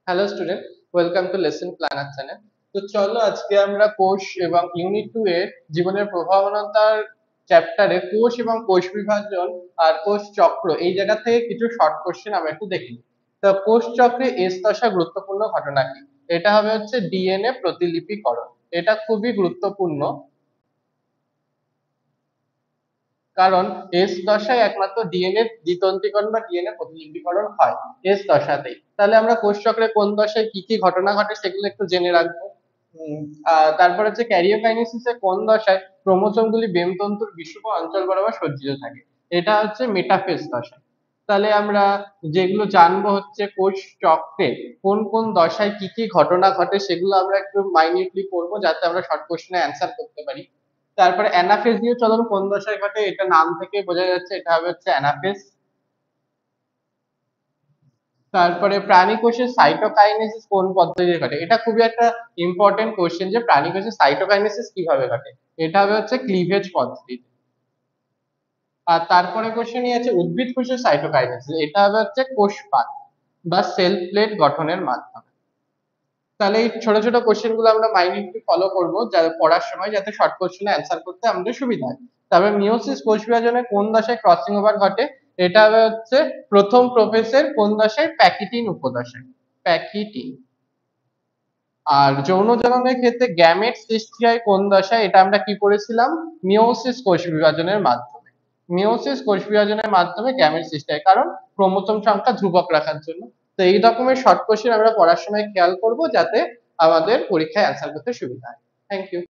Hello student, welcome to lesson planner channel. তো চলো আজকে আমরা কোষ এবং ইউনিট 2 এর জীবনের প্রভাবনাতার চ্যাপ্টারে কোষ এবং কোষ বিভাজন আর কোষ চক্র এই জায়গা থেকে কিছু শর্ট কোশ্চেন আমরা একটু দেখি। তো কোষ চক্রে এস দশা গুরুত্বপূর্ণ ঘটনা কি? এটা হবে হচ্ছে ডিএনএ প্রতিলিপিকরণ। এটা খুবই গুরুত্বপূর্ণ, কারণ এস দশায় একমাত্র ডিএনএ দ্বিতন্ত্রীকরণ বা ডিএনএ প্রতিলিপিকরণ হয় এস দশাতেই। তাহলে আমরা কোষ চক্রে কোন দশায় কি কি ঘটনা ঘটে সেগুলো একটু জেনে রাখবো। তারপর হচ্ছে ক্যারিওকাইনেসিসের কোন দশায় ক্রোমোসোম গুলি বেমতন্তুর বিষুব অঞ্চল বরাবর সজ্জিত থাকে? এটা হচ্ছে মেটাফেজ দশা। তাহলে আমরা যেগুলো জানবো হচ্ছে কোষ চক্রে কোন কোন দশায় কি কি ঘটনা ঘটে সেগুলো আমরা একটু মাইনিউটলি পড়বো, যাতে আমরা শর্ট কোশ্চেনে অ্যান্সার করতে পারি। তারপরে অ্যানাফেজীয় চলন কোন দশায় ঘটে? এটা নাম থেকে বোঝা যাচ্ছে, এটা হবে হচ্ছে অ্যানাফেজ। তারপরে প্রাণী কোষের সাইটোকাইনেসিস কোন পদ্ধতিতে ঘটে? এটা খুবই একটা ইম্পর্টেন্ট কোশ্চেন যে প্রাণী কোষের সাইটোকাইনেসিস কিভাবে ঘটে। এটা হবে হচ্ছে ক্লিভেজ পদ্ধতিতে। আর তারপরে কোশ্চেনই আছে উদ্ভিদ কোষের সাইটোকাইনেসিস, এটা হবে হচ্ছে কোষপাত বা সেল প্লেট গঠনের মাধ্যমে। তাহলে এই ছোট ছোট কোশ্চেন গুলো আমরা মাইনিউটলি ফলো করবো যাতে পড়ার সময় যাতে শর্ট কোশ্চেনে অ্যান্সার করতে আমাদের সুবিধা হয়। তারপরে মিওসিস কোষ বিভাজনের কোন দশায় ক্রসিং ওভার ঘটে? এটা হবে হচ্ছে প্রথম প্রোফেসের কোন দশায়? Pachytene উপদশায়, pachytene. আর যৌন জননের ক্ষেত্রে গ্যামেট সৃষ্টি হয় কোন দশায়? এটা আমরা কি করেছিলাম? মিওসিস কোষ বিভাজনের মাধ্যমে। মিওসিস কোষ বিভাজনের মাধ্যমে গ্যামেট সৃষ্টি হয়, কারণ ক্রোমোসোম সংখ্যা ধ্রুবক রাখার জন্য। তো এই রকমের শর্ট কোশ্চেন আমরা পড়ার সময় খেয়াল করব যাতে আমাদের পরীক্ষায় অ্যান্সার করতে সুবিধা হয়। Thank you.